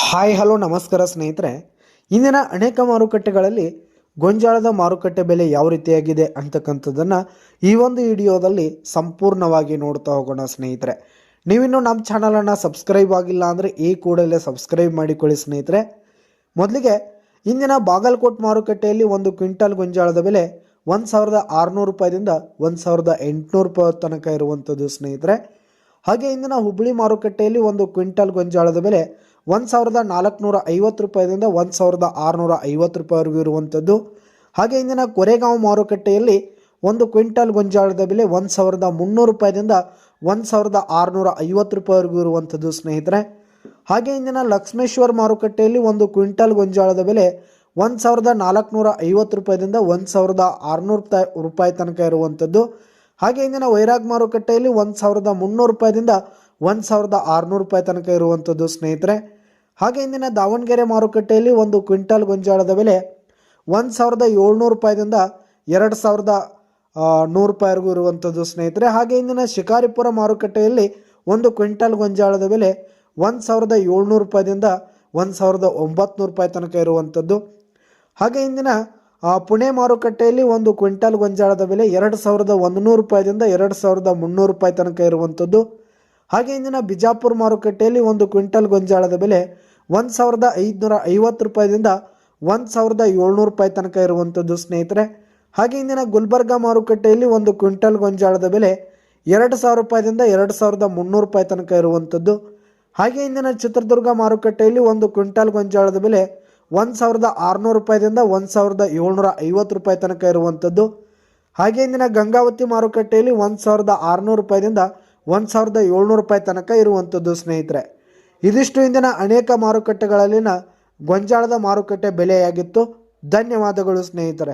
Hi hello ನಮಸ್ಕಾರ ಸ್ನೇಹಿತರೆ. ಇಂದಿನ ಅನೇಕ ಮಾರುಕಟ್ಟೆಗಳಲ್ಲಿ ಗೋಂಜಾಳದ ಮಾರುಕಟ್ಟೆ ಬೆಲೆ ಯಾವ ರೀತಿಯಾಗಿದೆ ಅಂತಕ್ಕಂಥದ್ದನ್ನು ಈ ಒಂದು ವಿಡಿಯೋದಲ್ಲಿ ಸಂಪೂರ್ಣವಾಗಿ ನೋಡ್ತಾ ಹೋಗೋಣ ಸ್ನೇಹಿತರೆ. ನೀವಿನ್ನೂ ನಮ್ಮ ಚಾನಲನ್ನು ಸಬ್ಸ್ಕ್ರೈಬ್ ಆಗಿಲ್ಲ ಅಂದರೆ ಈ ಕೂಡಲೇ ಸಬ್ಸ್ಕ್ರೈಬ್ ಮಾಡಿಕೊಳ್ಳಿ ಸ್ನೇಹಿತರೆ. ಮೊದಲಿಗೆ ಇಂದಿನ ಬಾಗಲಕೋಟೆ ಮಾರುಕಟ್ಟೆಯಲ್ಲಿ ಒಂದು ಕ್ವಿಂಟಲ್ ಗೋಂಜಾಳದ ಬೆಲೆ 1600 ರೂಪಾಯಿದಿಂದ 1800 ರೂಪಾಯಿ ತನಕ ಇರುವಂಥದ್ದು ಸ್ನೇಹಿತರೆ. ಹಾಗೆ ಇಂದಿನ ಹುಬ್ಬಳ್ಳಿ ಮಾರುಕಟ್ಟೆಯಲ್ಲಿ ಒಂದು ಕ್ವಿಂಟಲ್ ಗೋಂಜಾಳದ ಬೆಲೆ 1450 ರೂಪಾಯಿದಿಂದ 1650 ರೂಪಾಯಿವರೆಗೂ ಇರುವಂಥದ್ದು. ಹಾಗೆ ಇಂದಿನ ಕೊರೆಗಾಂವ್ ಮಾರುಕಟ್ಟೆಯಲ್ಲಿ ಒಂದು ಕ್ವಿಂಟಲ್ ಗೋಂಜಾಳದ ಬೆಲೆ 1300 ರೂಪಾಯಿದಿಂದ 1650 ರೂಪಾಯಿವರೆಗೂ ಇರುವಂಥದ್ದು ಸ್ನೇಹಿತರೆ. ಹಾಗೆ ಇಂದಿನ ಲಕ್ಷ್ಮೇಶ್ವರ ಮಾರುಕಟ್ಟೆಯಲ್ಲಿ ಒಂದು ಕ್ವಿಂಟಲ್ ಗೋಂಜಾಳದ ಬೆಲೆ 1450 ರೂಪಾಯಿದಿಂದ 1600 ರೂಪಾಯಿ ತನಕ ಇರುವಂಥದ್ದು. ಹಾಗೆ ಇಂದಿನ ವೈರಾಗ್ ಮಾರುಕಟ್ಟೆಯಲ್ಲಿ 1300 ರೂಪಾಯಿದಿಂದ 1600 ರೂಪಾಯಿ ತನಕ ಇರುವಂಥದ್ದು ಸ್ನೇಹಿತರೆ. ಹಾಗೆ ಇಂದಿನ ದಾವಣಗೆರೆ ಮಾರುಕಟ್ಟೆಯಲ್ಲಿ ಒಂದು ಕ್ವಿಂಟಲ್ ಗೋಂಜಾಳದ ಬೆಲೆ 1700 ರೂಪಾಯಿದಿಂದ 2100 ರೂಪಾಯಿವರೆಗೂ ಇರುವಂಥದ್ದು ಸ್ನೇಹಿತರೆ. ಹಾಗೆ ಇಂದಿನ ಶಿಕಾರಿಪುರ ಮಾರುಕಟ್ಟೆಯಲ್ಲಿ ಒಂದು ಕ್ವಿಂಟಲ್ ಗೋಂಜಾಳದ ಬೆಲೆ 1700 ರೂಪಾಯಿದಿಂದ 1900 ರೂಪಾಯಿ ತನಕ ಇರುವಂಥದ್ದು. ಹಾಗೆ ಇಂದಿನ ಪುಣೆ ಮಾರುಕಟ್ಟೆಯಲ್ಲಿ ಒಂದು ಕ್ವಿಂಟಲ್ ಗೋಂಜಾಳದ ಬೆಲೆ 2100 ರೂಪಾಯಿದಿಂದ 2300 ರೂಪಾಯಿ ತನಕ ಇರುವಂಥದ್ದು. ಹಾಗೆ ಇಂದಿನ ಬಿಜಾಪುರ ಮಾರುಕಟ್ಟೆಯಲ್ಲಿ ಒಂದು ಕ್ವಿಂಟಲ್ ಗೋಂಜಾಳದ ಬೆಲೆ 1550 ರೂಪಾಯಿದಿಂದ 1700 ರೂಪಾಯಿ ತನಕ ಇರುವಂಥದ್ದು ಸ್ನೇಹಿತರೆ. ಹಾಗೆ ಇಂದಿನ ಗುಲ್ಬರ್ಗಾ ಮಾರುಕಟ್ಟೆಯಲ್ಲಿ ಒಂದು ಕ್ವಿಂಟಲ್ ಗೋಂಜಾಳದ ಬೆಲೆ 2000 ರೂಪಾಯಿದಿಂದ 2300 ರೂಪಾಯಿ ತನಕ ಇರುವಂಥದ್ದು. ಹಾಗೆ ಇಂದಿನ ಚಿತ್ರದುರ್ಗ ಮಾರುಕಟ್ಟೆಯಲ್ಲಿ ಒಂದು ಕ್ವಿಂಟಲ್ ಗೋಂಜಾಳದ ಬೆಲೆ 1600 ರೂಪಾಯಿದಿಂದ 1750 ರೂಪಾಯಿ ತನಕ ಇರುವಂಥದ್ದು. ಹಾಗೆ ಇಂದಿನ ಗಂಗಾವತಿ ಮಾರುಕಟ್ಟೆಯಲ್ಲಿ 1600 ರೂಪಾಯಿದಿಂದ 1700 ರೂಪಾಯಿ ತನಕ ಇರುವಂಥದ್ದು ಸ್ನೇಹಿತರೆ. ಇದಿಷ್ಟು ಇಂದಿನ ಅನೇಕ ಮಾರುಕಟ್ಟೆಗಳಲ್ಲಿನ ಗೋಂಜಾಳದ ಮಾರುಕಟ್ಟೆ ಬೆಲೆಯಾಗಿತ್ತು. ಧನ್ಯವಾದಗಳು ಸ್ನೇಹಿತರೆ.